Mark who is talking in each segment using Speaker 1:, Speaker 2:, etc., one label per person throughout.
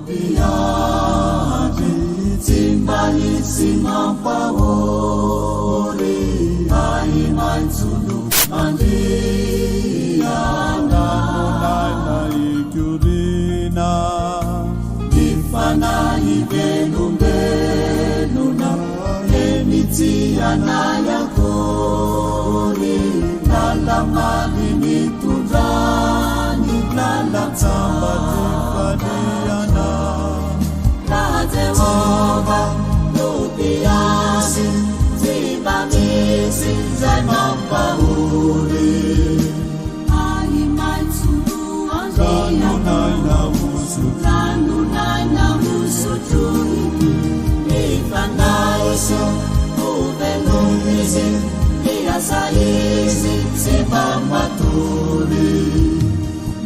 Speaker 1: Piade timbali sinampaori ai manzulu mandiana nana ikurina ifanai velumbeluna emitiana yakori lala mali mitundani lala tamba tifadiana Jehovah, Lupiasi, Zibamisi, Zemampauri. Ai mai sulu Zanunai na musu tui. Ifanaisi, Uvelumisi, Iasaisi, Zibambaturi.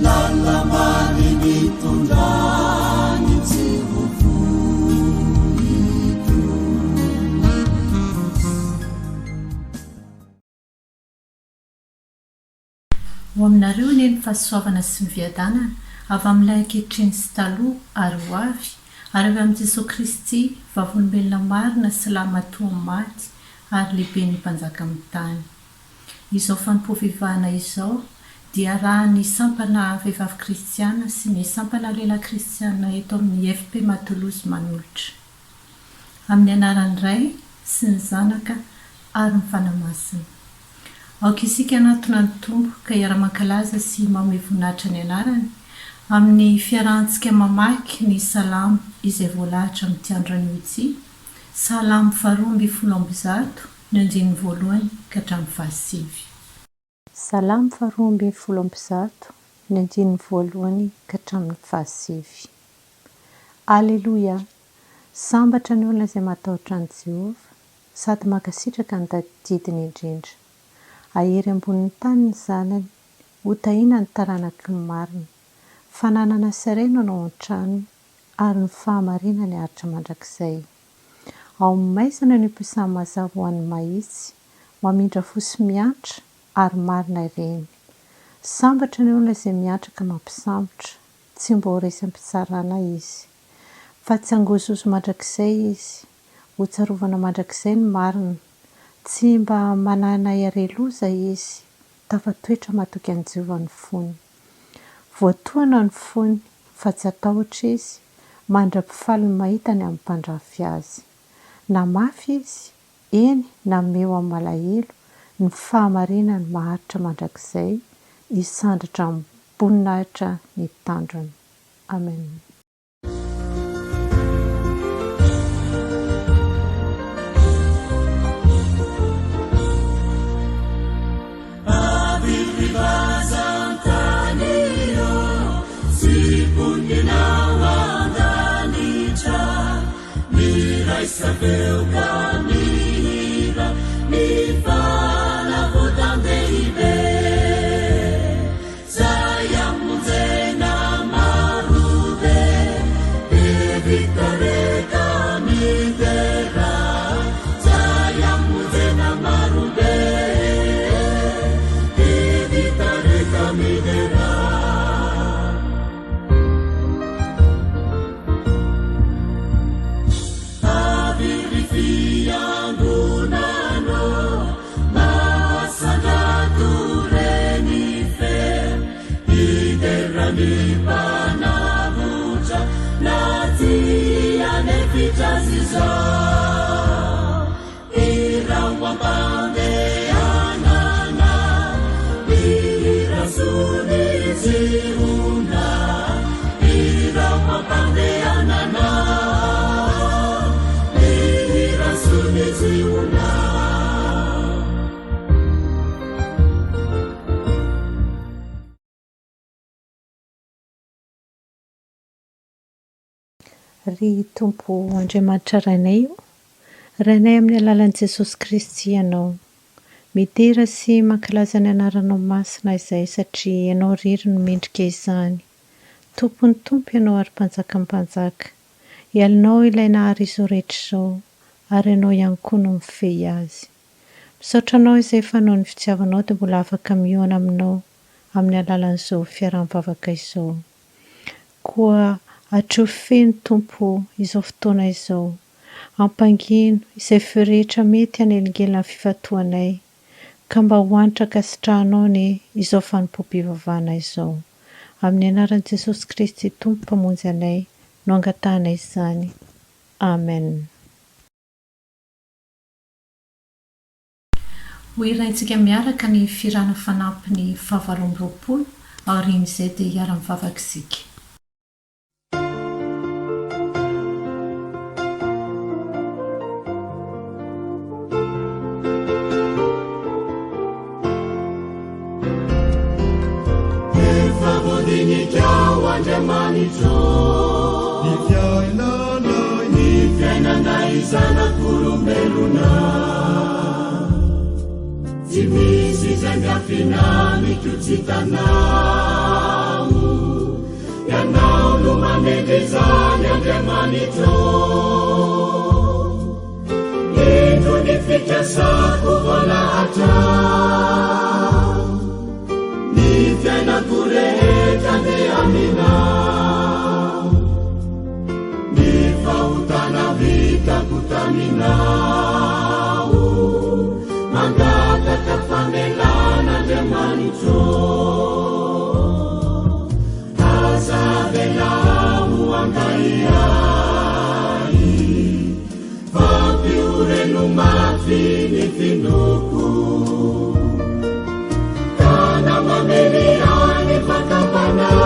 Speaker 1: Lala mari mitundani zivu.
Speaker 2: Ho aminareo ny fahasoavana sy ny viadanana avy amin'ilay ankehitriny sy taloha ary ho avy ary avy amin'i Jesosy Kristy vavolombelona marina sy lamatoa maty ary lehibe ny mpanjaka amin'ny tany. Izao fanompoam-pivavahana izao dia raha ny sampana vehivavy kristiana sy ny sampana lehilahy kristiana eto amin'ny FPMA Toulouse manolotra. Amin'ny anaran'ny Ray sy ny Zanaka ary ny Fanamasina. Aoka isika anatona ny Tompo ka hiara-mankalaza sy manome voninahitra ny anarany amin'ny fiarahantsika mamaky ny salamo izay voalahatra amin'ity andro an'ity. Salamo 270 ny andininy voalohany ka hatramin'ny fahasivy. Salamo 270 ny andininy voalohany ka hatramin'ny fahasivy. Alleluia! Sambatra ny olona izay matahotra an'i Jehovah sady mankasitraka ny tadidiny indrindra. Ahery ambonin'ny tany ny zanany, ho tahina ny taranaky ny marina. Fananana serena no an-trano ary ny fahamarinana ny aritra mandrakizay. Ao maizana ny mpisamy mazava ho an'ny mahitsy, mamindra fosy miantra ary marina ireny. Sambatra ny olona izay miantra ka mampisambotra, tsy mba ho resam-pitsarana izy. Fa tsy angozozo mandrakizay izy, ho tsarovana mandrakizay ny marina. Tsy mba manana iareloza izy, tafatoetra matoky an'i Jehovah ny fony. Voatoana ny fony, fa tsy atahotra izy, mandra-pifaly ny mahitany amin'ny mpandrafy azy. Na mafy izy, eny na meo amin'ny malahelo, ny fahamarinany maharitra mandrakizay, hisandratra amin'ny boninahitra ny tandrony. Amen.
Speaker 1: Sabeu caminhar, me fala voltando e ver. Saia muzena marude, evitare camidera. Saia muzena marude, evitare camidera. Panavuta natia nefichazizo ira wapande anana ira suniziuna ira wapande anana ira suniziuna.
Speaker 2: Ry Tompo Andriamanitra Rainay io, Rainay amin'ny alalan'i Jesosy Kristy ianao. Midera sy mankalaza ny anaranao masina izay satria ianao irery no mendrika izany. Tompony tompo ianao ary mpanjaka ny mpanjaka. Ialinao ilay nahary izao rehetra izao, ary ianao ihany koa no mifehy azy. Misaotra anao izay fanao ny fitiavanao dia mbola afaka mihoana aminao amin'ny alalan'izao fiaraha-mivavaka izao. Koa Atrofeno tompo izao fotoana izao. Ampangino izay feo rehetra mety hanelingelin'ny fifatoanay. Ka mba hoanitra kasitrahanao ny izao fanompoam-pivavahana izao. Amin'ny anaran'i Jesosy Kristy Tompo mpamonjy anay no angatahana izany. Amen. Ho iraintsika miaraka ny firana fanampiny fahavalo amby roapolo aorian'izay dia hiara-mivavaka isika.
Speaker 1: Nikiao Andriamanitro ny fiainana izanak'olombelona tsy misy izay miafina mikotsitanao ianao no manendezany Andriamanitro indro ny fikasako voalahatra ny fiainako rehetra ndeha aminao ny fahotana vitako taminao mangataka famelan'Andriamanitro aza velamo angaiai fampioreno mafy ny finoko kana mameliany fakapanay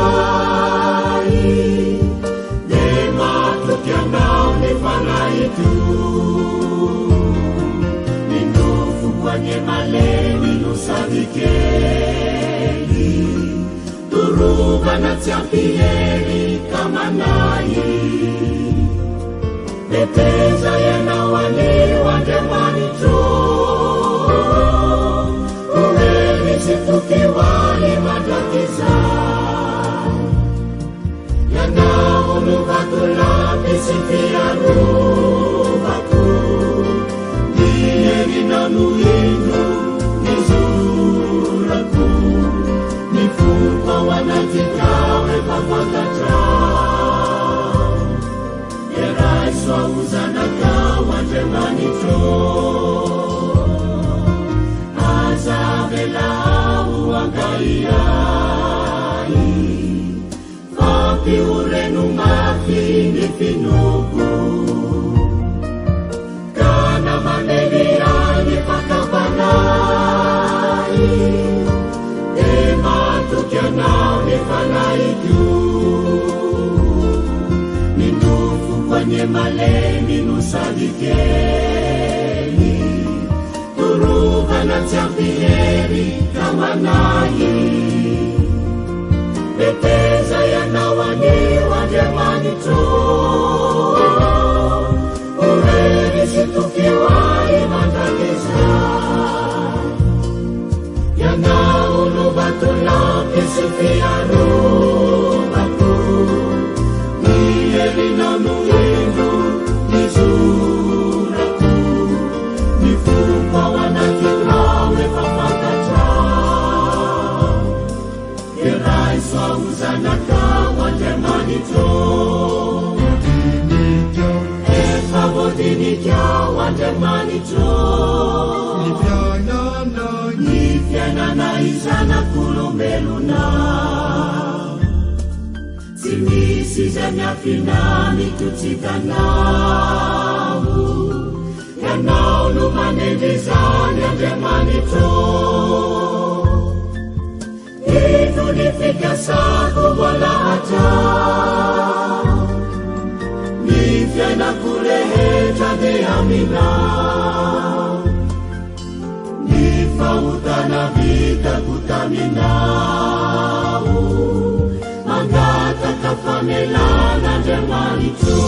Speaker 1: de matoky anao ny fanaito ninofoko malemy no sady kely torovana tsy ampihely kamanay beteza ianao anio Andriamanitro ohely sy tokiwany mandrakizay ianao no vatolampy sy fiarovako ny herinao no indro ny zorako ny fomba ao anatikao efa fantatrao eray soaozanakao Andriamanitro aza velao angaiai fampioreno mafy ny finoko kana maneliany fakapanay de matoky anao ny fanaito ninofoko anye malemy no sady kely torovana tsy ampihery kamanay beteza ianao anio Andriamanitro ohely sy tokiway mandrakizay ianao no vatolampy sy fiarovako ny herinao no indro ny zorako ny fomba ao anatikao efa fantatrao eray soaozanakao Andriamanitro efa voadinikao Andriamanitro ny fiainana izanak'olombelona tsy misy izay miafina mikotsitanao ianao no manendezany Andriamanitro indro ny fikasako voalahatra ny fiainako rehetra de aminao ny fahotana vitako taminao mangataka famelan'Andriamanitro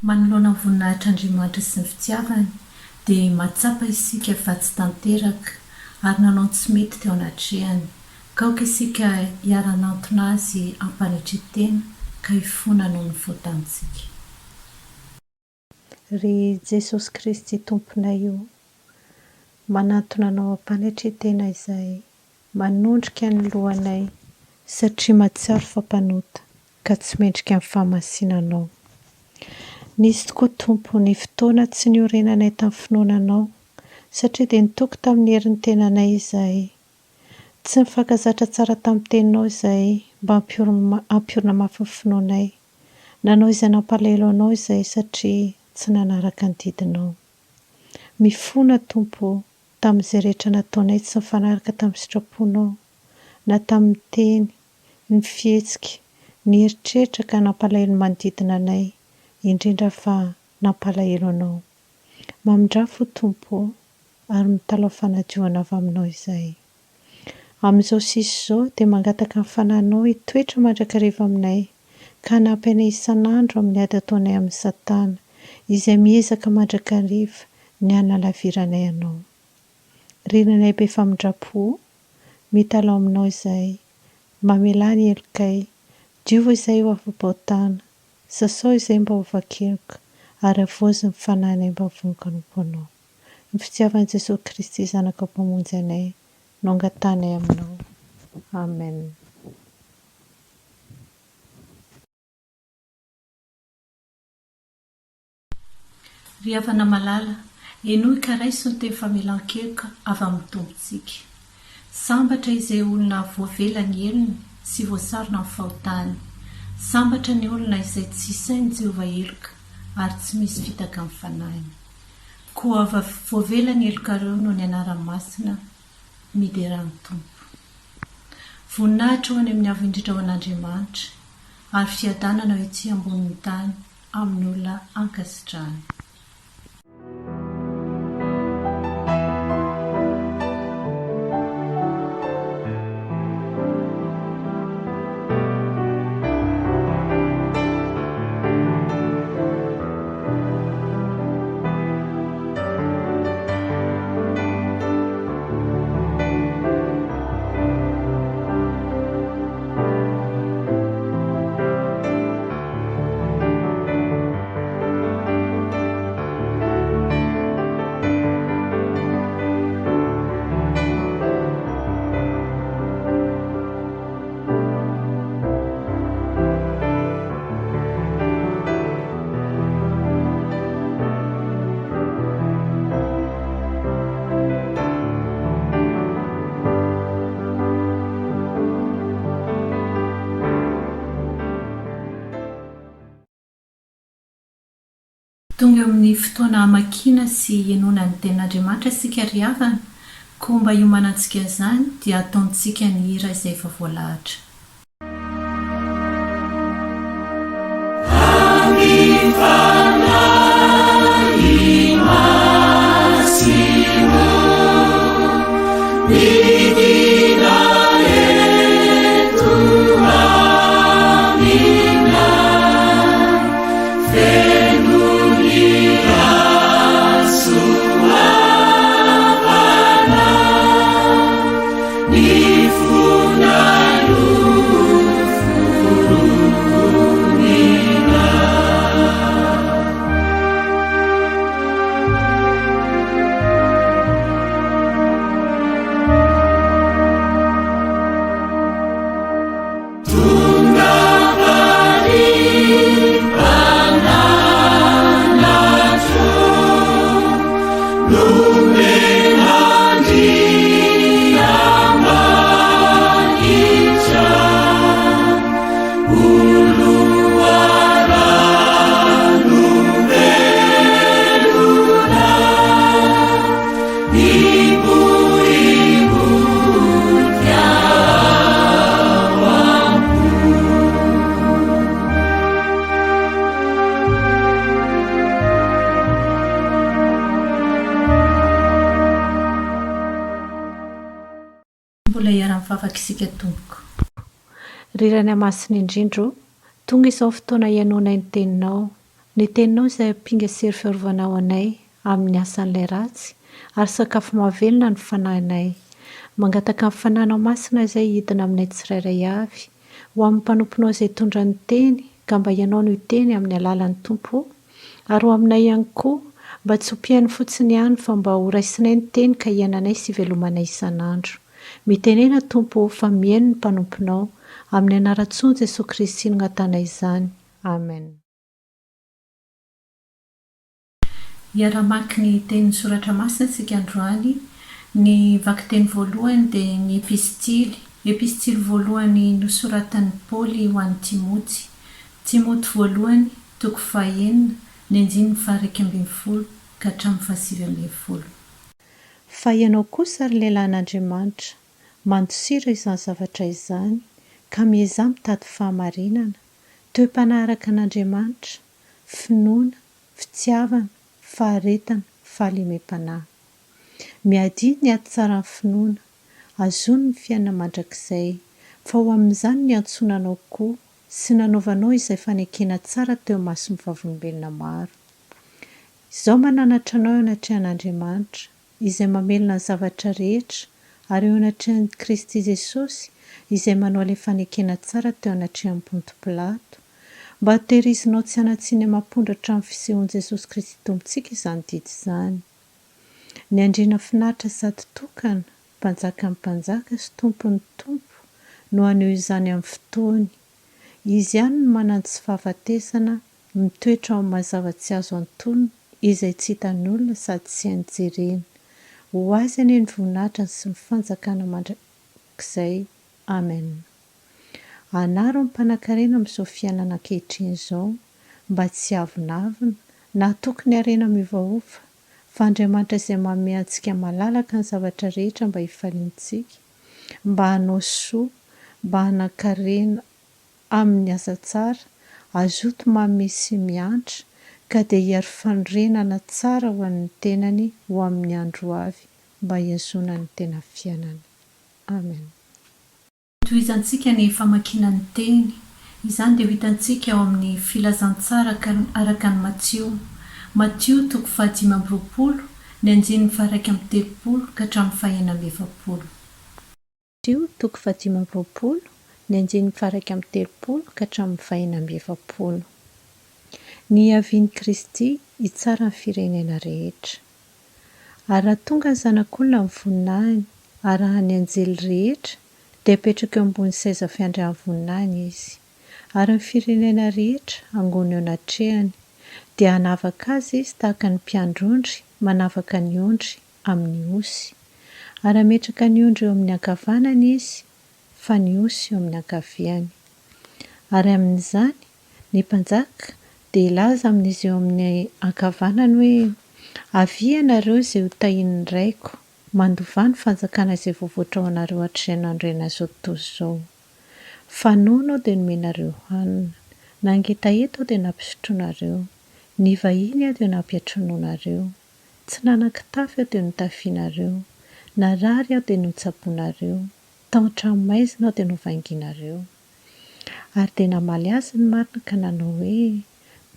Speaker 2: manoloana ny voninahitra Andriamanitra sy ny fitiavany dia matsapa isika fa tsy tanteraka ary nanao tsy mety teo anatrehany kaoka isika hiara-nantona azy ampanetretena ka hifona noho ny voatantsika. Ry Jesosy Kristy tomponay io, manantona anao ampanetretena izay manondrika ny lohanay satria mahatsiaro fampanota ka tsy mendrika amin'ny fahamasinanao. Nisy tokoa tompo ny fotoana tsy niorenanay tamin'ny finoananao satria dia nitoko tamin'ny herin'ny tenanay izay tsy nifankazatra tsara tamin'ny teninao izay mba hampiorina mafy ny finoanay. Nanao izay nampalahelo anao izay satria tsy nanaraka ny didinao. Mifona tompo tamin'izay rehetra nataonay tsy nifanaraka tamin'ny sitraponao, na tamin'ny teny, ny fihetsika, ny heritreritra ka nampalahelo ny manodidina anay, indrindra fa nampalahelo anao. Mamindrafo tompo ary mitalao fanadiovana avy aminao izay. Amin'izao sisa izao dia mangataka ny fanahinao hitoetra mandrakariva aminay ka hanampy anay isan'andro amin'ny ady ataonay amin'ny Satana izay miezaka mandrakariva ny hanalaviranay anao. Renanay be famindrapo, mitalao aminao izay, mamelany helokay, diova izay ho afa-baotana, sasao izay mba ho vakiloka, ary avozy ny fanahinay mba vonoka nompo anao. Ny fitiavan'i Jesosy Kristy zanaka mpamonjy anay no angatanay aminao. Amen. Ry havana malala, enoy ka raiso ny teny famelan-keloka avy amin'ny tompontsika. Sambatra izay olona voavela ny helony sy voasarona amin'ny fahotany. Sambatra ny olona izay tsy isainy Jehova heloka ary tsy misy fitaka amin'ny fanahiny. Koa avy voavela ny helokareo no ny anarany masina mideran'ny tompo. Voninahitra ho any amin'ny avo indrindra ho an'Andriamanitra ary fiadanana ho etsy ambonin'ny tany amin'ny olona ankasitrahany. Tonga amin'ny fotoana hamakiana sy hienoana ny tenin'Andriamanitra isika ry havana, koa mba hiomanantsika izany dia ataontsika ny hira izay efa voalahatra. Mbola hiara-mivavaka isika tompoko. Rirany masina indrindro, tonga izao fotoana hianoana ny teninao. Ny teninao izay ampinga sery fiarovana ao anay amin'ny asan'ilay ratsy ary sakafo mahavelona ny fanahinay. mangataka amin'ny fananao masina izay hidina aminay tsirairay avy. Ho amin'ny mpanomponao izay tondra ny teny ka mba ianao no teny amin'ny alalan'ny tompo, ary ho aminay ihany koa mba tsy hopiainy fotsiny ihany fa mba ho raisinay ny teny ka hiainanay sy velomanay isan'andro. Mitenena tompo fa mihaino ny mpanomponao amin'ny anaran-tsony Jesosy Kristy no atanay izany. Amen. Iara-maky ny tenin'ny soratra masina isika androany. Ny vaky-teny voalohany dia ny epistily voalohany nosoratan'ny Paoly ho an'ny Timoty voalohany toko 4 ny 9:20 ka hatramin'ny 7:10. Fa ianao kosa ry lehilahin'Andriamanitra, mandosira izany zavatra izany ka miezà mitady fahamarinana, toe-panaharaka an'Andriamanitra, finoana, fitiavana, faharetana, fahalemem-panahy. Miadiny ny ady tsara ny finoana, azony ny fiainana mandrakizay, fa ho amin'izany ny antsonanao koa sy nanaovanao izay fanekena tsara teo mason'ny vavolombelona maro. Izao mananatra anao eo anatrehan'Andriamanitra, izay mamelona ny zavatra rehetra, ary eo anatrehan'i Kristy Jesosy, izay manao ilay fanekena tsara teo anatrehan'i Ponto Pilato, mba tehirizinao tsy hanatsiny amam-pondratra amin'ny fisehoan'i Jesosy Kristy Tompontsika izany didy izany. Ny andriana finaritra sady tokana, mpanjakan'ny mpanjaka sy tompon'ny tompo, no aneho izany amin'ny fotoany. Izy ihany no manantsy fahafatesana, mitoetra ao amin'ny mazava tsy azo antonona, izay tsy hitan'ny olona sady tsy hainy jerena. Ho azy anie ny voninahitra sy ny fanjakana mandrakizay. Amen. Anaro ny mpanankarena amin'izao fiainana ankehitriny izao, mba tsy avonavina, na tokony harena miovaova, fa Andriamanitra izay manome antsika malalaka ny zavatra rehetra mba hifaliantsika, mba hanao soa, mba hanan-karena amin'ny asa tsara, azoto manome sy miantra, ka dia hiaro fanorenana tsara ho an'ny tenany ho amin'ny andro avy, mba hiazona ny tena fiainana. Amen. Tohizantsika ny famakinan'ny teny. Izany dia hitantsika ao amin'ny filazantsara araka ny Matio toko 5:20 ny 9:30 ka hatramin'ny 9:20. Matio toko 5:20 ny 9:30 ka hatramin'ny 9:20. Ny avian'i Kristy hitsara ny firenena rehetra. Ary raha tonga ny zanak'olona amin'ny voninahiny, arahany anjely rehetra, dia apetraka eo ambony seza fiandrian'ny voninahiny izy. Ary ny firenena rehetra angony eo anatrehany, dia hanavaka azy izy tahaka ny mpiandry-ondry manavaka ny ondry amin'ny osy. Ary ametraka ny ondry eo amin'ny ankavanany izy, fa ny osy eo amin'ny ankaviany. Ary amin'izany ny mpanjaka dia ilaza amin'izy eo amin'ny ankavanany hoe: avy ianareo izay ho tahin'ny raiko, mandovà ny fanjakana izay voavoatra ao anareo hatrehan'andro azo toy izao. Fanoana aho dia nomenareo hanina, nangetaeta aho dia nampisotroanareo, ny vahiny aho dia nampiatronoanareo, tsy nanan-kitafy aho dia notafianareo, narary aho dia notsaboanareo, tao an-tranomaizina aho dia novanginareo. Ary dia namaly azy ny marina ka nanao hoe: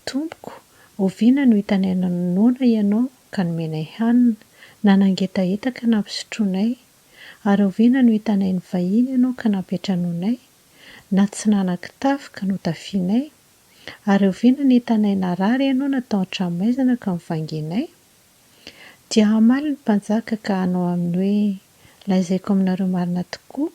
Speaker 2: Tompoko, oviana no hitanay noana ianao ka nomenay hanina, na nangetaeta ka nampisotroanay, ary oviana no hitanay ny vahiny ianao ka nampiatronoanay, na tsy nanan-kitafy ka notafianay, ary oviana no hitanay narary ianao na tao an-tranomaizina ka novanginay. Dia hamaly ny mpanjaka ka hanao aminy hoe: lazaiko aminareo marina tokoa,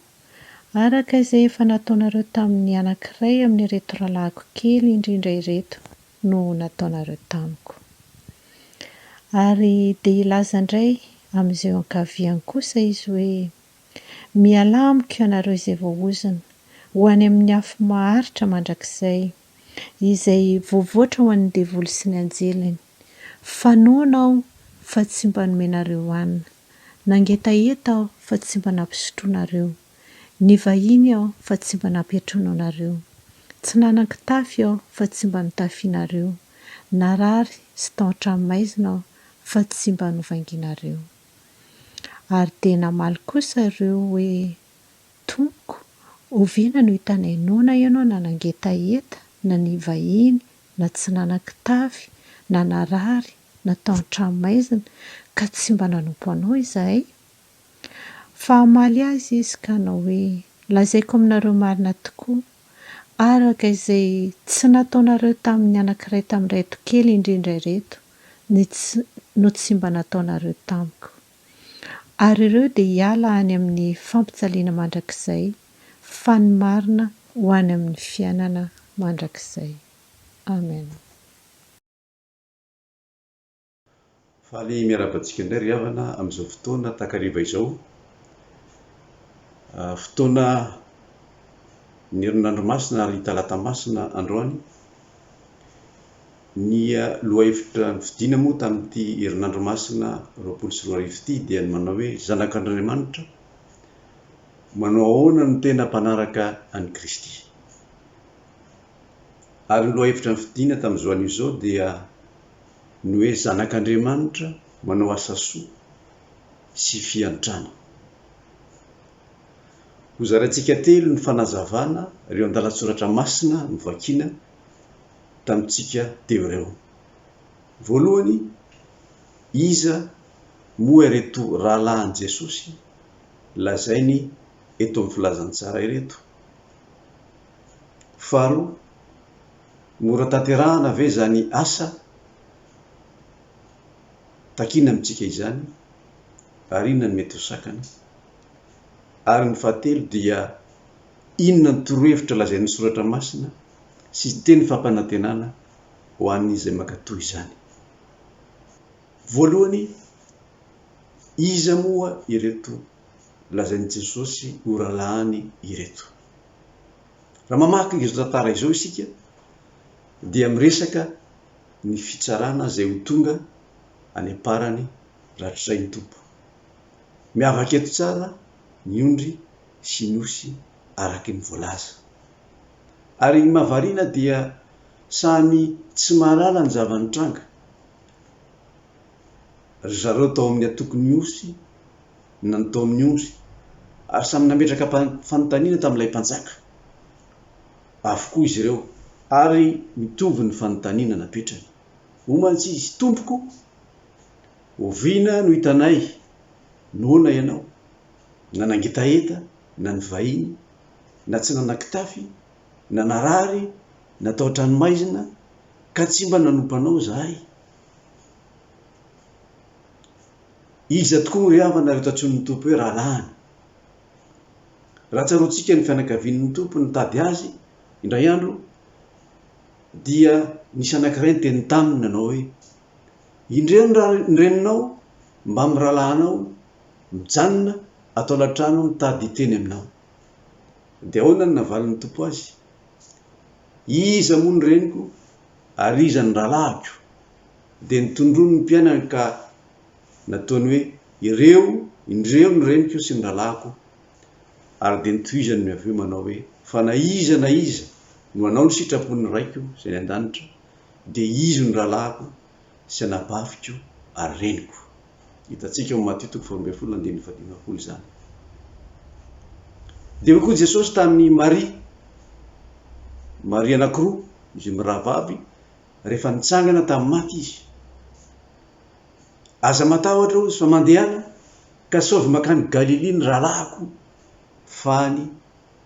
Speaker 2: araka izay efa nataonareo tamin'ny anankiray amin'ireto rahalahyko kely indrindra ireto no nataonareo tamiko. Ary dia ilaza indray amin'izay ankaviany kosa izy hoe: mialà amiko ianareo izay voaozina, ho any amin'ny afo maharitra mandrakizay, izay voavoatra ho an'ny devoly sy ny anjeliny. Fanoana aho fa tsy mba nomenareo hanina, nangetaeta aho fa tsy mba nampisotroanareo, ny vahiny aho fa tsy mba nampiatrono anareo, tsy nanan-kitafy aho fa tsy mba notafianareo, narary sy tao an-tranomaizina aho fa tsy mba novanginareo. Ary dia namaly kosa ireo hoe: Tompoko, oviana no hitanay noana ianao na nangetaeta, na ny vahiny, na tsy nanan-kitafy, na narary, na tao an-tranomaizina, ka tsy mba nanompo anao izahay. fa hamaly azy izy ka nao hoe lazaiko aminareo marina tokoa araka izay tsy nataonareo tamin'ny anankiray tamin'ny reto kely indrindra ireto no tsy mba nataonareo tamiko. Ary ireo dia hiala any amin'ny fampitsaliana mandrakizay fa ny marina ho any amin'ny fiainana mandrakizay. Amen.
Speaker 3: Faly miarabantsika indray ry havana amin'izao fotoana takariva izao. Fotoana ny herinandro masina ary talata masina androany. Ny lohahevitra fidiana moa tamin'ity herinandro masina 24 ity dia ny manao hoe zanak'Andriamanitra manao ahoana no tena mpanaraka an'i Kristy. Ary ny lohahevitra fidiana tamin'izao anio izao dia ny hoe zanak'Andriamanitra manao asa soa sy fiantrana. Ho zarantsika telo ny fanazavana ireo andalatsoratra masina no vakiana tamintsika teo ireo. Voalohany, iza moa ireto rahalahin Jesosy lazainy eto amin'ny filazantsara ireto. Faharoa, mora tanterahana ve zany asa takina amintsika izany ary inona ny mety ho sakana. Ary ny fahatelo dia inona ny torohevitra lazain'ny soratra masina sy teny fampanantenana ho an'izay mankatoy izany. Voalohany, iza moa ireto lazain'i Jesosy ho rahalahiny ireto. Raha mamaky izao tantara izao isika dia miresaka ny fitsarana izay ho tonga any aparany rahatrizay ny tompo. Miavaka eto tsara ny ondry sy ny osy araky ny voalaza. Ary ny mahavariana dia samy tsy mahalala ny zavanitranga. Ry zareo tao amin'ny atokony osy na ny tao amin'ny ondry ary samy nametraka fanontaniana tamin'ilay mpanjaka. Avokoa izy ireo ary mitovy ny fanontaniana napetrany. Omantsy izy, tompoko, oviana no hitanay, noana ianao, na nangitaeta, na ny vahiny, na tsy nanakitafy, na narary, na tao an-tranomaizina, ka tsy mba nanompanao zahay. Iza tokoa ry havana reto antsoin'ny tompo hoe rahalahiny. Raha tsaroantsika ny fianakavian'ny tompo nitady azy indray andro dia nisy anankiray ny teny taminy nanao hoe indreo ny reninao mba amin'ny rahalahinao mijanona atao latrano nitady teny aminao. Dia ahoana ny navalin'ny tompo azy? Iza moa ny reniko ary iza ny rahalahiko? Dia nitondrono ny mpiainana ka nataony hoe indreo ny reniko sy ny rahalahiko. Ary dia nitohizany ny avy eo manao hoe fa na iza no anao ny sitrapony raiko izay ny an-danitra dia izo ny rahalahiko sy anabafiko ary reniko. Hitantsika ao Matthieu 4:12 zany. Dia eo koa Jesosy tamin'ny Maria anankiroa izy miravavy rehefa nitsangana tamin'ny maty izy. Aza matahotra izy fa mandehana ka saovy makany Galily ny rahalahiko fany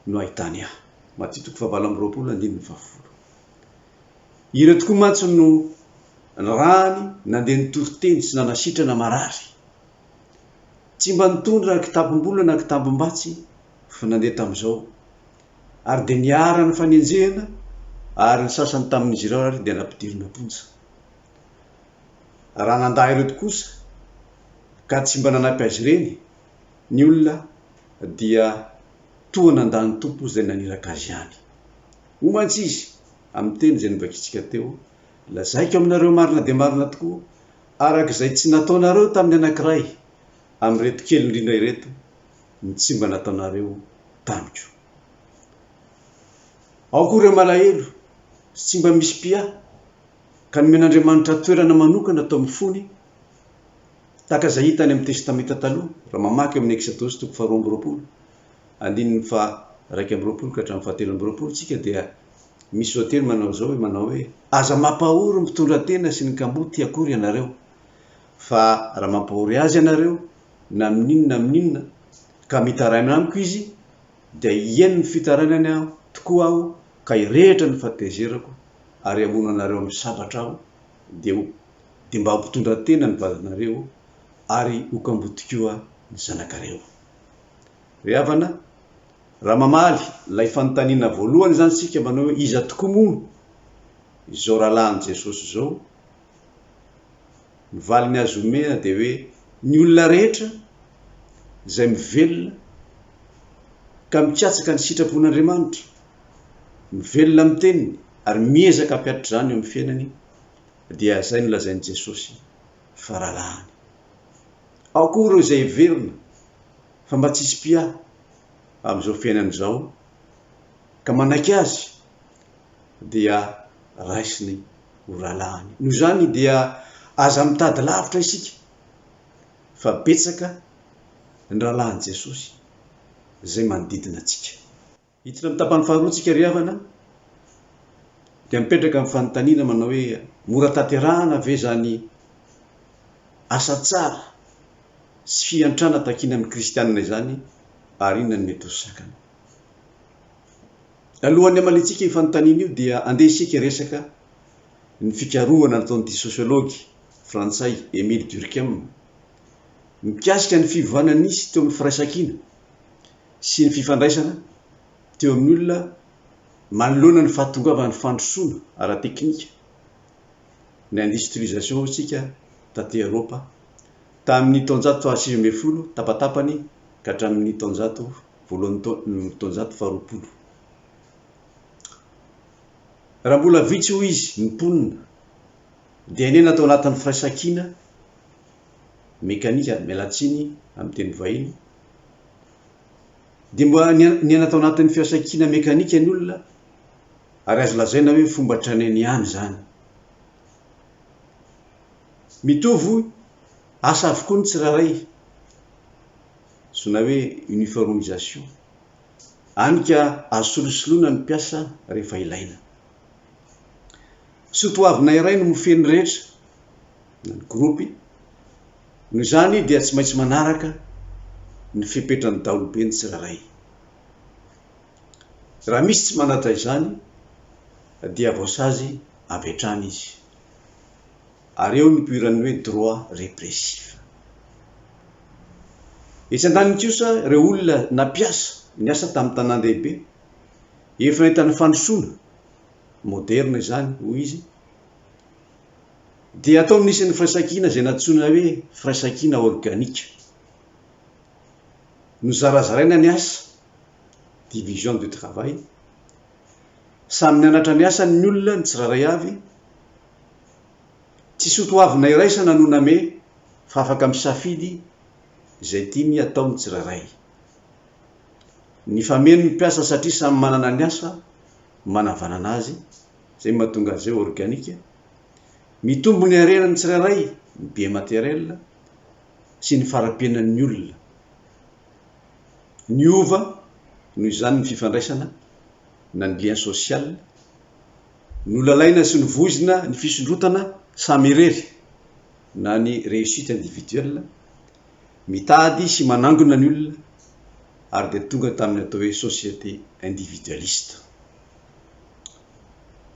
Speaker 3: no ahitany ahy. Matthieu 4:20. Ireo tokoa mantsy no rany nandeha nitory-teny sy nanasitrana marary. Tsy mba nitondra kitapo-mbola na kitapo-mbatsy fa nandeha tamin'izao. Ary dia niara ny fanenjehana ary ny sasany tamin'izy ireo ary dia nampidirina ponja. Raha nandahy ireto kosa ka tsy mba nanampy azy ireny, ny olona dia toa nandany tompo izay naniraka azy ihany. Omantsy izy amin'ny teny izay nivakitsika teo, lazaiko aminareo marina dia marina tokoa araka izay tsy nataonareo tamin'ny anankiray amin'ireto kely indrindra ireto ny tsy mba nataonareo tamiko. Ao koa ireo malahelo sy tsy mba misy mpia ka nomen'Andriamanitra toerana manokana atao amin'ny fony tahaka izay hitany amin'ny testamenta taloha. Raha mamaky amin'ny Exodosy 2:1-2:20 tsika dia misy hotely manao hoe aza mampahory mitondra tena sy ny kamboty akory ianareo, fa raha mampahory azy ianareo na amin'inona ka mitaraina amiko izy dia ieny ny fitarainany aho tokoa aho ka irehitra ny fahatezerako ary amonanareo amin'ny sabatra aho dia mba hampitondra tena ny vadinareo ary hokambotokoa ny zanakareo. Ry havana, raha mamaly lay fanontaniana voalohany zany sika manao hoe iza tokoa moa izao rahalahin Jesosy zao, ny valiny azo omena dia hoe ny olona rehetra izay mivelona ka mikatsaka ny sitrapon'Andriamanitra, mivelona amin'ny teniny ary miezaka hampiatitra izany eo amin'ny fiainany, dia izay nolazain'i Jesosy fa rahalahiny. Ao koa ireo izay heverina fa mba tsisy mpia amin'izao fiainana izao ka manaiky azy dia raisiny ho rahalahiny. Noho izany dia aza mitady lavitra isika fa betsaka ny rahalahin'i Jesosy izay manodidina antsika. Hiditra amin'ny tapany faharoa tsika ry havana dia mipetraka amin'ny fanontaniana manao hoe mora tanterahana ve zany asa tsara sy fiantrana takina amin'ny kristianina izany ary inona ny mety ho sakana. Alohan'ny amalintsika io fanontaniana io dia andeha isika resaka ny fikarohana nataon'ity sosiology frantsay Emile Durkheim mikasika ny fivavahana nisy teo amin'ny firaisan-kina sy ny fifandraisana teo amin'ny olona manoloana ny fahatongavan'ny fandrosoana ara-teknika ny industrialisation sika taty Eropa tamin'ny taonjato faha 19 tapatapany ka hatramin'ny taonjato voalohan'ny taonjato faha 20. Raha mbola vitsy ho izy ny mponina dia enena tao anatin'ny firaisan-kina mekanika mialatsiny amin'ny teny vahiny dia mba niaina tao anatin'ny fiasan-kina mekanika ny olona ary azo lazaina hoe fomba traneny ihany zany. Mitovy asa avokoa ny tsirairay sona hoe uniformisation, anika azo solosoloana ny mpiasa rehefa ilaina. Sotoavina iray no mofeny rehetra ny gropy, noho izany dia tsy maintsy manaraka ny fipetrany daholobe ny tsirairay. Raha misy tsy manatra izany dia voasazy avy hatrany izy ary eo ny poiran'ny hoe droit répressif. Etsy an-daniny kosa ireo olona nampiasa ny asa tamin'ny tanan-dehibe efa nahita ny fandrosoana moderna izany hoy izy dia atao nisy firaisan-kina izay natsoina hoe firaisan-kina organika. No zarazaraina ny asa, division de travail, samy nianatra ny asa ny olona ny tsirairay avy, tsy sotoavina iraisana no name fa afaka misafidy izay tiany atao ny tsirairay. Ny fameno ny mpiasa satria samy manana ny asa manavanana azy, izay mahatonga azy organika. Mitombo ny harenany tsirairay, ny bien matériel sy ny fara-piainan'ny olona. Ny ova noho izany ny fifandraisana na ny lien social, ny olalaina sy ny vozina, ny fisondrotana samy irery na ny réussite individuelle, mitady sy manangona ny olona ary dia tonga tamin'ny atao hoe société individualiste.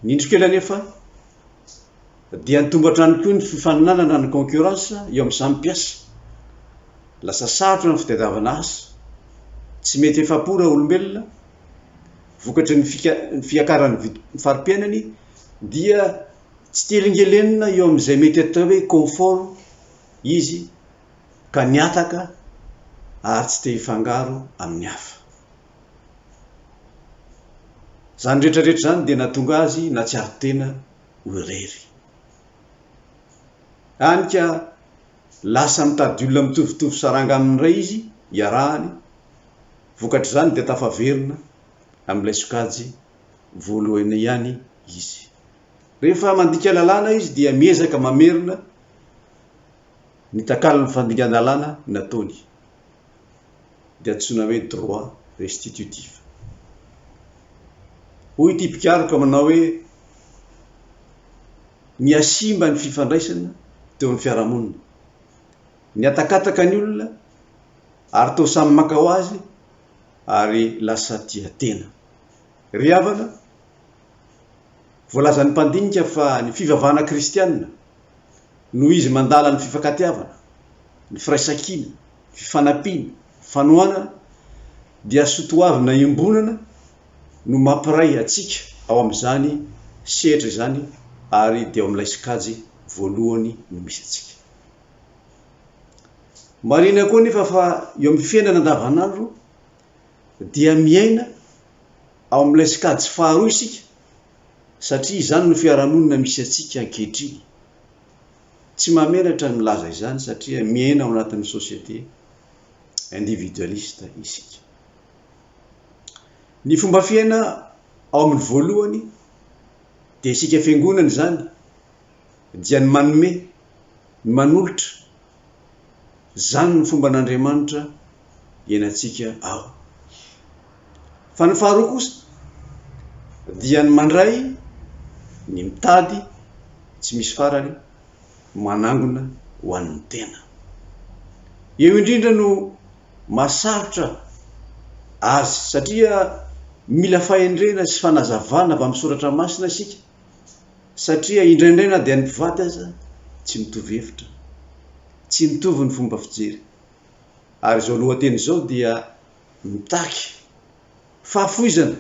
Speaker 3: Ny indrokela nefa dia nitombatra ny koa ny fifaninanana ny concurrence eo amin'ny samy mpiasa, lasa sarotra ny fitadiavana asa, tsy mety efapora olombelona, vokatry ny fiakaran'ny fari-piainany dia tsy telingelenina eo amin'izay mety atao hoe confort izy ka niataka ary tsy te hifangaro amin'ny hafa. Zany rehetrarehetra zany dia nahatonga azy na tsy ary tena ho irery. Anika lasa mitady olona mitovitovy saranga amin'ny ray izy iarahany, vokatry zany dia tafaverina amin'ilay sokajy voalohany ihany izy. Rehefa mandika lalàna izy dia miezaka mamerina ny takalon'ny fandingan-dalàna nataony, dia antsoina hoe droit restitutif. Hoy ity mpikaroka manao hoe miasimba ny fifandraisana teo amin'ny fiarahamonina, ny atakataka ny olona ary tao samy maka ho azy ary lasa tia tena. Ry havana, voalazan'ny mpandinika fa ny fivavahana kristianina no izy mandala ny fifankatiavana, ny firaisankina, fifanampiana, fanohanana dia sotoavina imbonana no mampiray atsika ao amin'izany sehatra izany ary dia ao amin'ilay sikajy voalohany no misy atsika. Marina koa nefa fa eo amin'ny fiainana andavanandro dia miaina ao amin'ilay sikajy faharoa isika satria izany no fiarahamonina misy atsika ankehitriny. Tsy mameratra ny milaza izany satria miaina ao anatin'ny société individualiste isika. Ny fomba fiaina ao amin'ny voalohany dia isika fiangonana izany dia ny manome, ny manolotra. Zany ny fomba n'Andriamanitra ianantsika ao. Fa ny faharoa kosa dia ny mandray, ny mitady, tsy misy farany, manangona ho an'ny tena. Eo indrindra no masarotra azy satria mila fahendrena sy fanazavana avy amin'ny soratra masina isika satria indraindraina dia ny mpivady aza tsy mitovy hevitra, tsy mitovy ny fomba fijery. Ary izao lohateny izao dia mitaky fahafoizana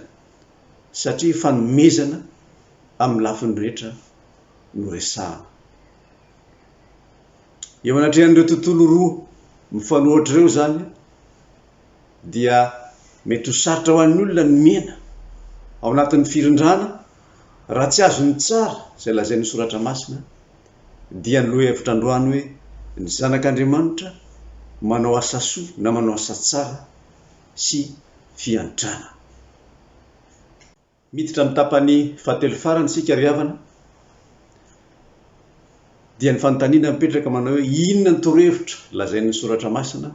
Speaker 3: satria fanomezana amin'ny lafiny rehetra no resahana. Eo anatrehan'ireo tontolo roa mifanohitra ireo zany dia mety ho sarotra ho an'ny olona ny miaina ao anatin'ny firindrana raha tsy azo ny tsara izay lazain'ny soratra masina dia ny lohahevitra androany hoe ny zanak'Andriamanitra manao asa soa na manao asa tsara sy fiantrana. Miditra amin'ny tapany fahatelo farany sika ry havana dia ny fanontaniana mipetraka manao hoe inona ny torohevitra lazain'ny soratra masina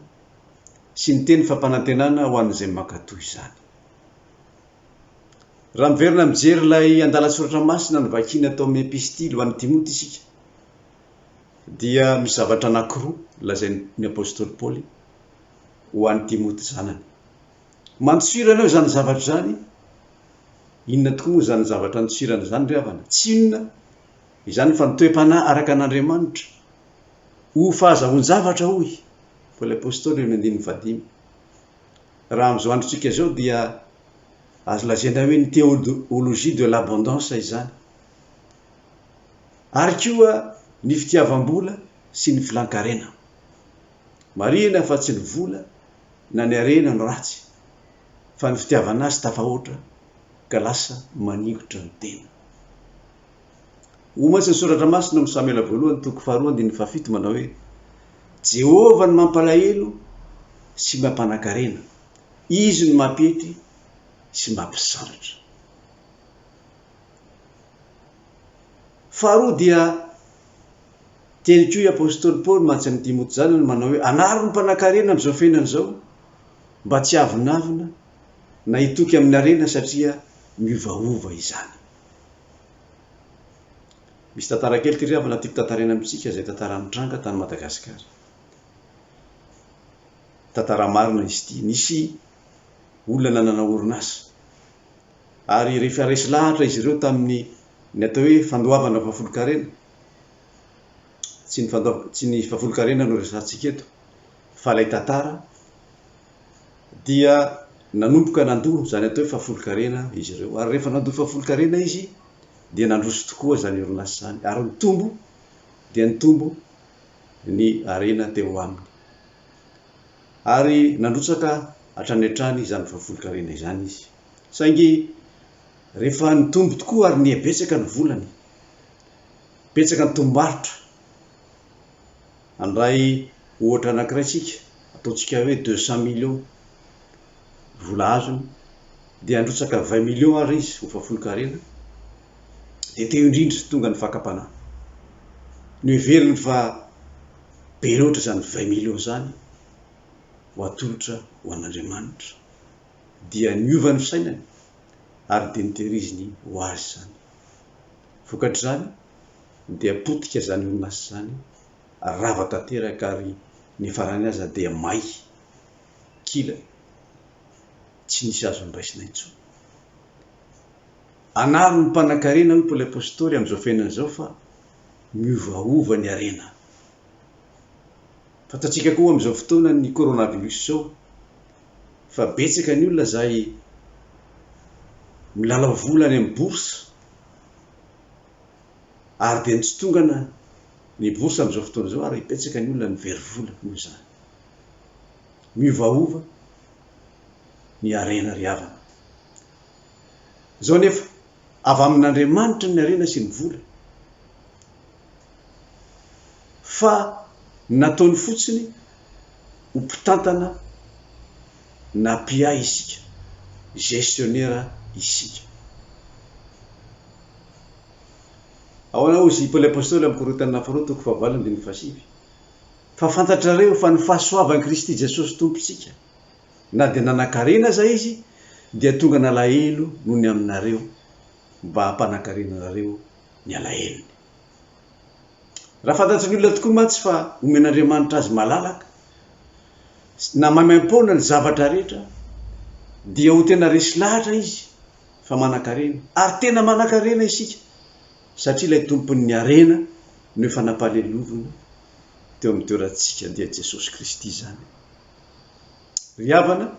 Speaker 3: sy ny teny fampanantenana ho an'izay makatoy izany. Raha miverina mijery ilay andala-soratra masina ny vakiana tao amin'ny epistily ho an'ny Timoty isika dia misy zavatra anankiroa lazain'ny apôstôly Paoly ho an'ny Timoty zanany. Mantsirana eo zany zavatra zany. Inona tokoa moa zany zavatra antsirana zany ry havana? Tsy inona izany fa ny toe-panahy araka an'Andriamanitra ho fahazahoan-javatra hoy Paoly apôstôly eo amin'ny 15. Raha amin'izao androntsika zao dia azo lazaina hoe ny théologie de l'abondance izany. Ary koa ny fitiavam-bola sy ny filankarena. Marina fa tsy ny vola na ny arena no ratsy fa ny fitiavana azy tafahoatra ka lasa maningotra ny tena. Omatsy ny soratra masina amin'ny Samuela voalohany toko faharoa andininy fahafito manao hoe Jehova ny mampalahelo sy mampanankarena, izy no mampety sy mampisandratra. Faharoa dia teny koa i apôstôly Paoly mantsy amin'ny Timoty zany no manao hoe anaro ny mpanankarena amin'izao fiainana izao mba tsy avinavina na hitoky amin'ny arena satria miovaova izany. Misy tantara kely ty ry havana tiako tantarena amintsika izay tantara nitranga tany Madagasikara. Tantara marina izy ity. Nisy olona nanana orinasa ary rehefa resy lahatra izy ireo tamin'ny ny atao hoe fandoavana fahafolokarena. Tsy ny fahafolokarena no resantsika eto fa ilay tantara dia nanomboka nandoa zany atao hoe fahafolokarena izy ireo. Ary rehefa nandoa fahafolokarena izy dia nandroso tokoa zany orinasa zany ary nitombo dia nitombo ny arena teo aminy. Ary nandrotsaka hatrany hatrany izany fahafolokarena izany izy. Saingy rehefa nitombo tokoa ary niebetsaka ny volany, betsaka ny tombarotra. Andray ohatra anankiray tsika ataontsika hoe 200 millions vola azony dia androtsaka 20 millions ary izy ho fahafolokarena dia teo indrindra tonga ny fakapana. Ny heveriny fa be loatra zany 20 millions zany ho atolotra ho an'Andriamanitra dia niova ny fisainany ary dia nitehiriziny ho azy zany. Vokatr' zany dia potika zany orinasa zany rava tanteraka ary ny farany aza dia may kila tsy nisy azo andraisina intsony. Anaro ny mpanan-karena hoe Paoly apôstôly amin'izao fiainana izao fa miovaova ny arena. Fantatsika koa amin'izao fotoana ny coronavirus zao fa betsaka ny olona zay milalao volany amin'ny borsa ary dia nitsitongana ny borsa amin'izao fotoana zao ary betsaka ny olona mivery vola noho izany. Miovaova ny arena riavana. Zao nefa avy amin'Andriamanitra ny arena sy ny vola. Fa nataony fotsiny ho mpitantana na pia isika, gestionnaire isika. Ao anao izy Paoly apôstôly amin'ny Korinthina faharoa toko fahavalo andininy fahasivy. Fa fantatrareo fa ny fahasoavan'i Kristy Jesosy tompontsika na dia nanan-karena zay izy dia tonga nalahelo noho ny aminareo mba hampanan-karena nareo ny alahelo. Raha fantatry ny olona tokoa mantsy fa omen'Andriamanitra azy malalaka na maimaim-poana ny zavatra rehetra dia ho tena resy lahatra izy fa manan-karena ary tena manan-karena isika satria ilay tompon'ny arena no efa nampalelovina teo amin'ny toerantsika dia Jesosy Kristy zany. Riavana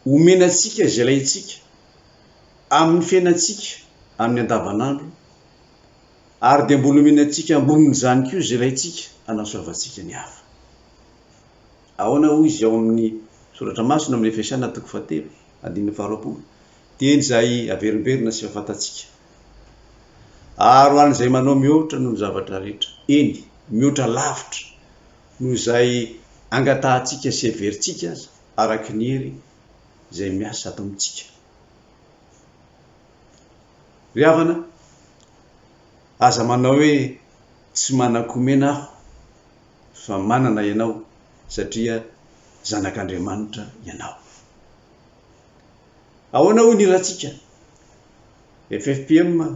Speaker 3: omenantsika izay ilaintsika amin'ny fiainantsika amin'ny andavanandro ary dia mbola omenantsika ambonin'izany koa izay ilaintsika anasoavantsika ny hafa. Ahoana hoy izy ao amin'ny soratra masina amin'ny Efesiana toko fahatelo andininy faharoapolo, teny izay averimberina sy fahafantatsika. Ary ho an'izay manao mihoatra noho ny zavatra rehetra, eny mihoatra lavitra noho izay angatahantsika sy everitsika aza araky ny hery izay miasa ato amintsika. Riavana, aza manao hoe tsy manan-komena aho fa manana ianao satria zanak'Andriamanitra ianao. Ahoana hoy ny rahantsika? FPMA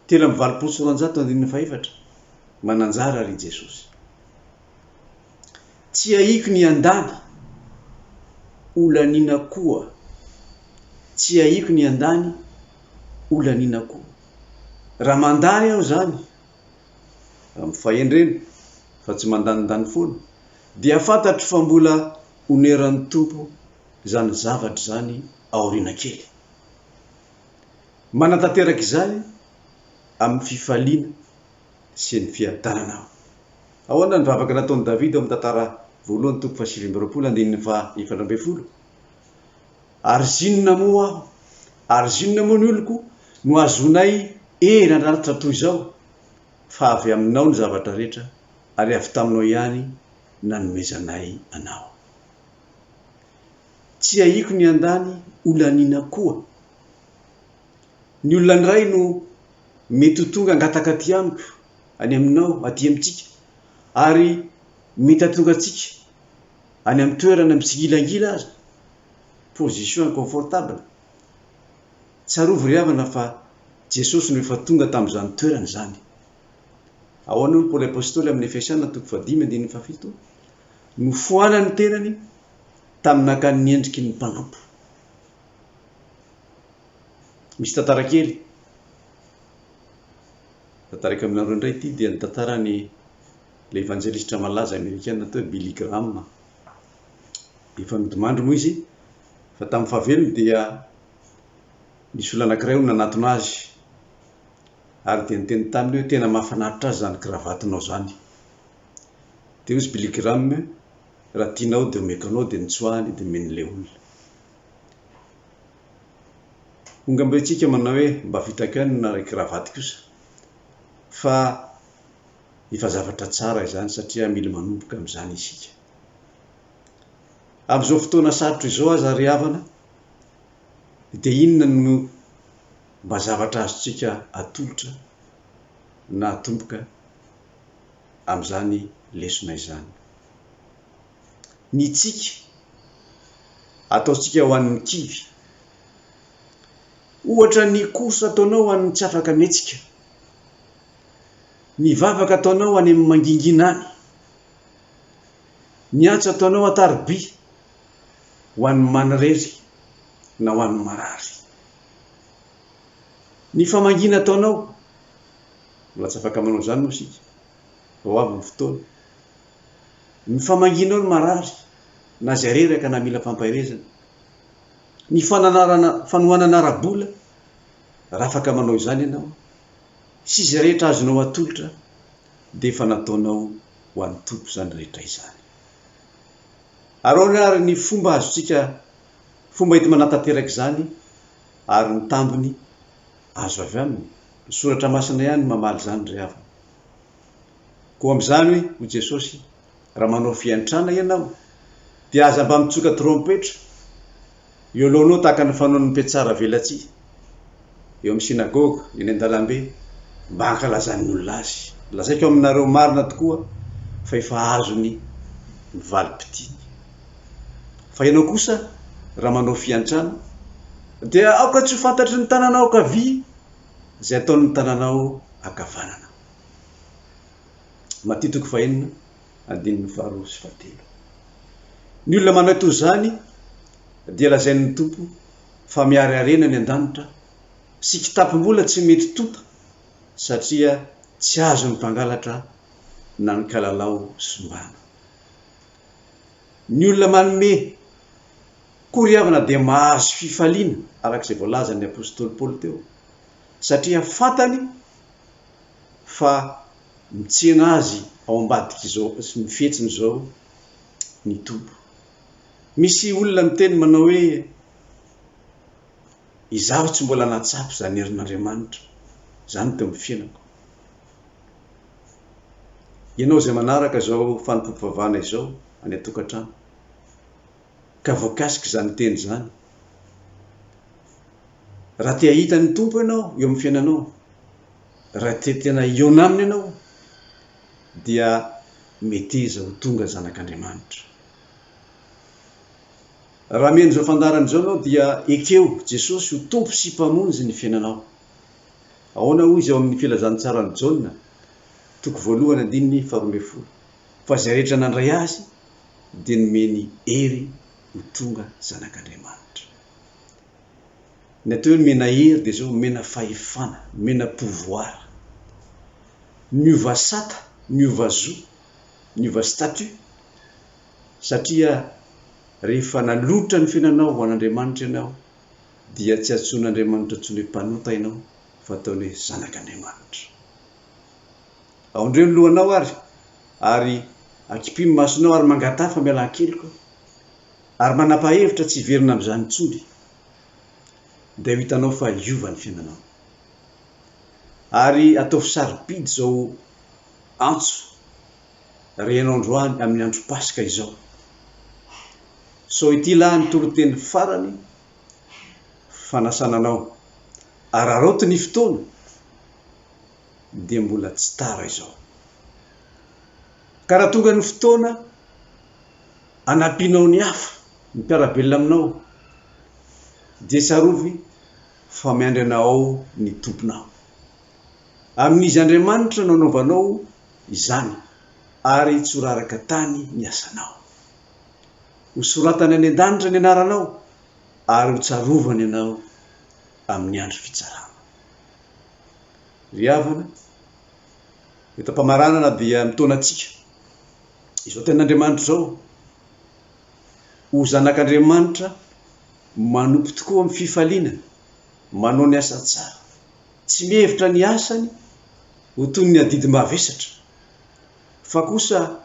Speaker 3: 3:26 mananjara ry Jesosy. Tsy haiko ny andany olanina koa. Tsy haiko ny andany olanina koa. Raha mandany aho zany amin'ny fahendrena fa tsy mandanindany foana dia fantatro fa mbola oneran'ny tompo zany zavatra zany aoriana kely. Manatanteraka izany amin'ny fifaliana sy ny fiadanana. Ahoana ny vavaka nataon'i Davida amin'ny tantara voalohany toko 7:20 andininy 1:70. Ary zinona moa aho, ary zinona moa ny oloko no azonay nandraritra toy izao, fa avy aminao ny zavatra rehetra ary avy taminao ihany nanomezanay anao. Tsy haiko ny andany olanina koa. Ny olona iray no mety ho tonga angataka aty amiko any aminao aty amintsika ary mety hatonga atsika any amin'ny toerana mitsigilangila aza, position inconfortable. Tsarovy riavana fa Jesosy no efa tonga tamin'izany toerana zany. Ahoana ny Paoly apôstôly amin'ny Efesiana toko 5:17 no foanany tenany tamin'akany endriky ny mpanompo. Misy tantara kely tantaraka aminareo indray ity dia ny tantarany le evangelista malaza amerikana atao Billy Graham. Efa midimandry moa izy fa tamin'ny fahavelony dia nisy olona anankiray no nanatona azy ary dia niteny taminy hoe tena mahafinaritra azy zany kravatinao zany. Dia izy Billy Graham, raha tianao dia omeko anao dia nitsoahany dia men'le olona. Ongambentsika manao hoe mba vitakany na ray kravaty kosa fa efa zavatra tsara izany satria mila manomboka amin'izany isika. Amin'izao fotoana sarotra izao aza riavana dia inona no mba zavatra azontsika atolotra na atomboka amin'izany lesona izany. Ny tsika ataontsika ho an'ny kivy, ohatra ny koso ataonao ho an'ny tsy afaka mihetsika, ny vavaka ataonao any amin'ny manginginany, ny antso ataonao atariby, ho an'ny manirery na ho an'ny marary. Ny famangina ataonao mbola tsy afaka manao zany moa sika vao avy ny fotoana. Ny famanginao ny marary na zay reraka na mila fampahirezana. Ny fanohanana ara-bola raha afaka manao izany ianao sy zay rehetra azonao atolotra dia efa nataonao ho an'ny tompo zany rehetra izany. Ary ny fomba azontsika fomba hety manatateraka izany ary ny tambiny azo avy aminy ny soratra masina ihany mamaly zany ry havana. Koa amin'izany ho Jesosy raha manao fiantrana ianao dia aza mba mitsoka trompetra eo alohanao tahaka ny fanaon'ny mpiatsara velatsia eo amin'ny sinagoga eny an-dalambe mba hankalazan'ny olona azy. Lazaiko aminareo marina tokoa fa efa azony ny valim-pitiny. Fa ianao kosa raha manao fiantrana dia aoka tsy ho fantatry ny tananao ankavia zay ataon'ny tananao ankavanana. Matitoko 4:2-3. Ny olona manao toy izany dia lazain'ny tompo fa miary arena ny an-danitra sy kitapom-bola tsy mety tota satria tsy azo ny mpangalatra na ny kalalao sombana. Ny olona manome koriavana dia mahazo fifaliana arak'izay voalazan'ny apôstôly Paoly teo satria fantany fa mitsena azy ao ambadiky izao sy mifetsiny izao ny tompo. Misy olona miteny manao hoe izaho tsy mbola natsapy zany herin'Andriamanitra zany teo amin'ny fiainako. Ianao zay manaraka izao fanompoam-pivavahana izao any an-tokantrano ka voakasika zany teny zany. Raha te hahita ny tompo ianao eo amin'ny fiainanao, raha te tena iona aminy ianao dia meteza ho tonga zanak'Andriamanitra. Raha meno zao fandarana izao anao dia ekeo Jesosy ho tompo sy mpamonjy ny fiainanao. Ahoana hoy izy ao amin'ny filazantsarany Jaona 1:12 fa zay rehetra nandray azy dia nomeny hery ho tonga zanak'Andriamanitra. Ny atao hoe mena hery dia zao mena fahefana, mena pouvoir, miova sata, miova zo, miova statut satria rehefa nalotra ny fiainanao ho an'Andriamanitra ianao dia tsy atsoin'Andriamanitra tsony hoe mpanota ianao fa ataony hoe zanak'Andriamanitra. Aondreo ny lohanao ary akipimy masonao ary mangatafa mialan-keliko ary manapa-hevitra tsy verina amin'izany tsony dia hitanao fa iova ny fiainanao. Ary atao sarobidy zao antso renao androany amin'ny andro Pasika izao. So ity lahy ny toroteny farany fanasananao ary aroto ny fotoana dia mbola tsy tara izao. Ka raha tonga ny fotoana anampianao ny hafa ny mpiarabelona aminao dia tsarovy fa miandry anao ny tomponao. Amin'izy Andriamanitra no anaovanao izany ary tsy ho raraka tany ny asanao. Ho soratany any an-danitra ny anaranao ary ho tsarovany ianao amin'ny andro fitsarana. Ry havana, etam-pamaranana dia mitaonantsika izao ten'Andriamanitra izao ho zanak'Andriamanitra manompo tokoa amin'ny fifaliana, manao ny asa tsara, tsy mihevitra ny asany ho toy ny adidy mavesatra fa kosa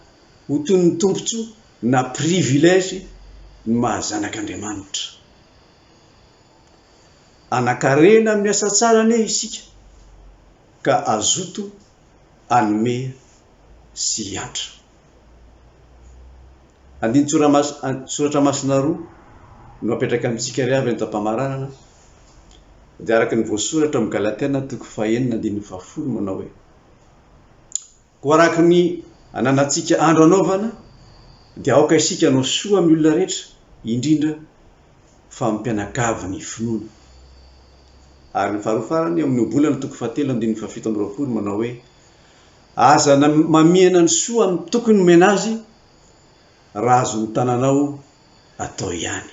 Speaker 3: ho toy ny tompontsoa na privilège ny mahazanak'Andriamanitra. Anakarena amin'ny asa tsara ane isika ka azoto anome sy hiatra. Andiny soratra masina 2 no apetraka amintsika ry avy etam-pamaranana dia araka ny voasoratra amin'ny Galatiana 4:9-10 manao hoe ko araka ny ananantsika andro anaovana dia aoka isika no soa amin'ny olona rehetra indrindra fa mpianakavy ny finoana. Ary ny faharofarany amin'ny obolana 7:17 manao hoe aza mamiana ny soa amin'ny tokony mena azy raha azo ny tananao atao ihany.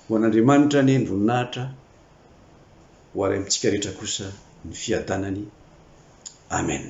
Speaker 3: ho an'Andriamanitra ny endvoninahitra ho ary amintsika rehetra kosa ny fiadanany. Amen.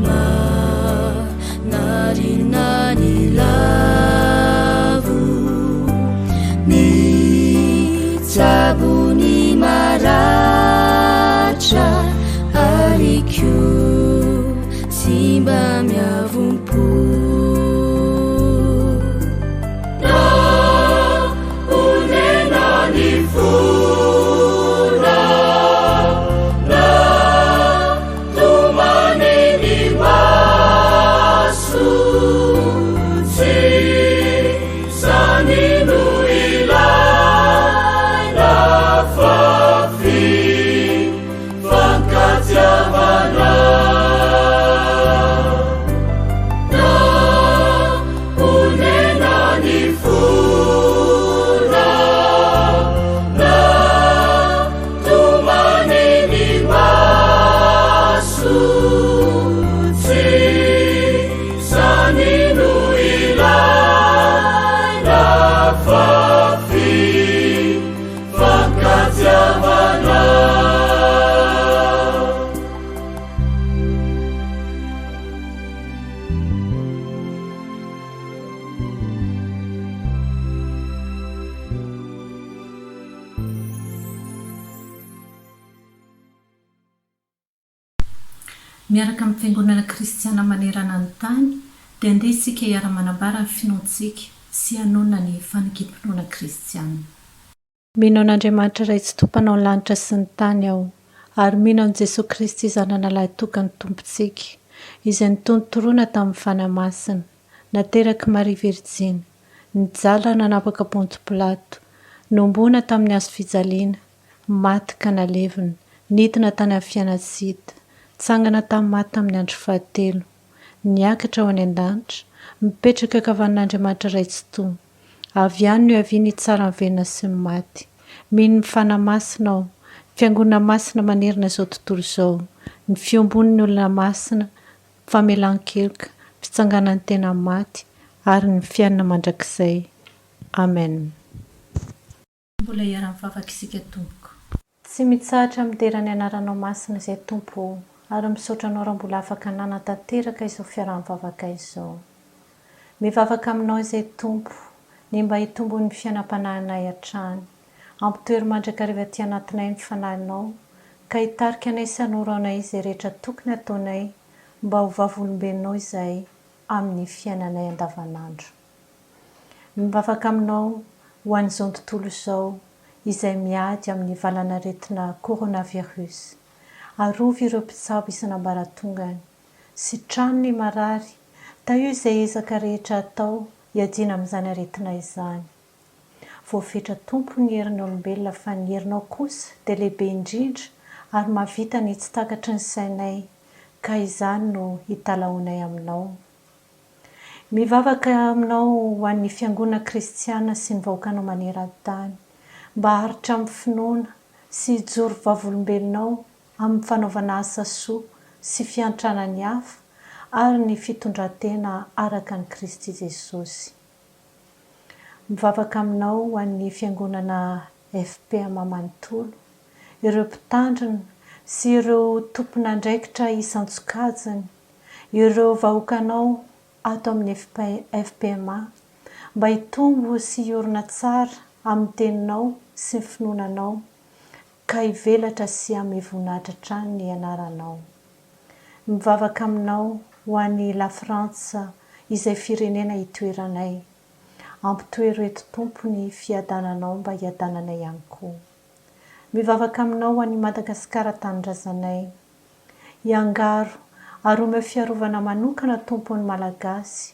Speaker 4: Ma
Speaker 2: miaraka amin'ny fiangonana kristiana manerana ny tany dia andeha isika hiara-manambara ny finoantsika sy hanonana ny fanekim-pinoana kristiana. Mino an'Andriamanitra iray tsy tompanao ny lanitra sy ny tany aho, ary mino an' Jesosy Kristy zanana lahy tokany tompontsika, izay nitondro toroana tamin'ny fanamasina, nateraka Maria Virjina, nijala nanapaka Ponto Pilato, nombona tamin'ny hazo fijaliana, maty ka nalevina, nidina tany amin'ny fianakaviana, tsangana tamin'ny maty tamin'ny andro fahatelo, niakatra ho any an-danitra, mipetraka ankavan'Andriamanitra iray tsy toa. Avy any no aviany tsara ny velona sy ny maty. Mino ny fanamasina aho, fiangonana masina manerana izao tontolo izao, ny fiombon'ny olona masina, famelan-keloka, fitsanganan'ny tena maty, ary ny fiainana mandrakizay. Amen. Mbola hiara-mivavaka isika tompoko. Tsy mitsahatra midera ny anaranao masina izay tompo, ary misaotra anao raha mbola afaka nanantanteraka izao fiara-mivavaka izao. Mivavaka aminao izay tompo, ny mba hitombony fiainam-panahinay hatrany. Ampitoery mandrakariva aty anatinay ny fanahinao, ka hitarika anay sy hanoro anay izay rehetra tokony ataonay mba ho vavolombelonao izay amin'ny fiainanay andavanandro. Mivavaka aminao ho an'izao tontolo izao izay miady amin'ny valanaretina coronavirus. Arovy ireo mpitsabo isan'ambaratongany, sitrano ny marary, taio izay ezaka rehetra atao hiadiana amin'izany aretina izany. Voafetra tompo ny herin'ny olombelona fa ny herinao kosa dia lehibe indrindra ary mahavita ny tsy takatry ny sainay, ka izany no hitalaonay aminao. Mivavaka aminao ho an'ny fiangonana kristiana sy ny vahoakanao maneran-tany, mba haritra amin'ny finoana sy hijoro vavolombelonao amin'ny fanaovana asa soa sy fiantranany hafa ary ny fitondran-tena araka ny Kristy Jesosy. Mivavaka aminao ho an'ny fiangonana FPMA manontolo, ireo mpitandrina sy ireo tompon'andraikitra isan-tsokajiny, ireo vahoakanao ato amin'ny FPMA, mba hitombo sy hiorina tsara amin'ny teninao sy ny finoananao, ka hivelatra sy amin'ny voninahitra hatrany ny anaranao. Mivavaka aminao ho an'ny La Frantsa izay firenena hitoeranay, ampitoery eto tompo ny fiadananao mba hiadananay ihany koa. Mivavaka aminao ho an'ny Madagasikara tanindrazanay, hiangaro ary omeo fiarovana manokana tompony malagasy,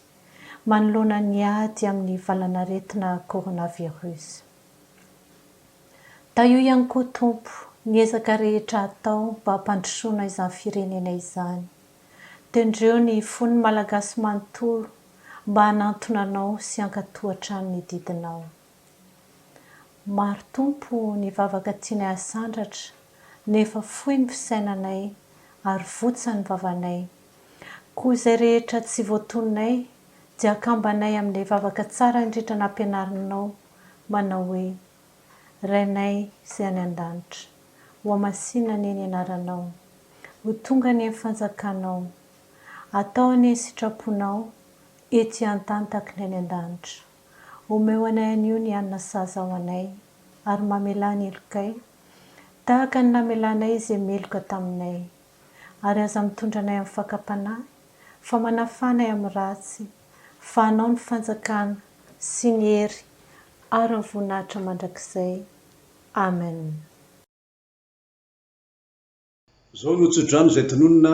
Speaker 2: manoloana ny ady amin'ny valanaretina coronavirus. Taio ihany koa tompo ny ezaka rehetra atao mba hampandrosoana izany firenena izany. Tendreo ny fon'ny malagasy manontolo mba hanantona anao sy hankatohatra ny didinao. Maro tompo ny vavaka tianay hasandratra, nefa fohy ny fisainanay ary votsa ny vavanay. Koa izay rehetra tsy voatononay dia akambanay amin'ilay vavaka tsara indrindra nampianarinao, manao hoe: Rainay izay any an-danitra, ho masina ny anaranao, ho tonga ny fanjakanao, atao ny sitraponao ety an-tany tahaka ny any an-danitra. Omeo anay anio ny hanina saza ao anay, ary mamela ny elokay tahaka ny namelanay izay meloka taminay, ary aza mitondra anay amin'ny fakapanahy, fa manafanay amin'ny ratsy, fa anao ny fanjakana sy ny hery ary ny voninahitra mandrakizay. Amen.
Speaker 3: Zao no tsodrano izay tononona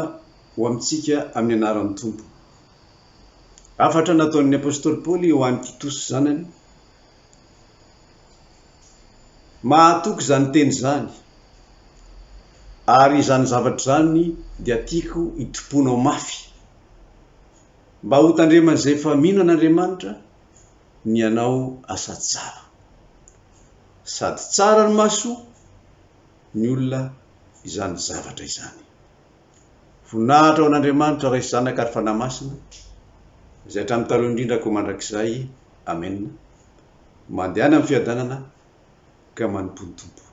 Speaker 3: ho amintsika amin'ny anaran'ny tompo. Afatra nataon'ny apôstôly Paoly ho an'ny Titosy zanany, mahatoky izany teny izany, ary izany zavatra izany dia tiako hitoponao mafy, mba ho tandreman'izay efa mino an'Andriamanitra ny anao asa tsara, sady tsara ny maso ny olona izany zavatra izany. Voninahitra ao an'Andriamanitra raha zanaka ary fanamasina, izay hatramin'ny taloha indrindra koa mandrakizay. Amen. Mandehana amin'ny fiadanana ka manompo ny tompo.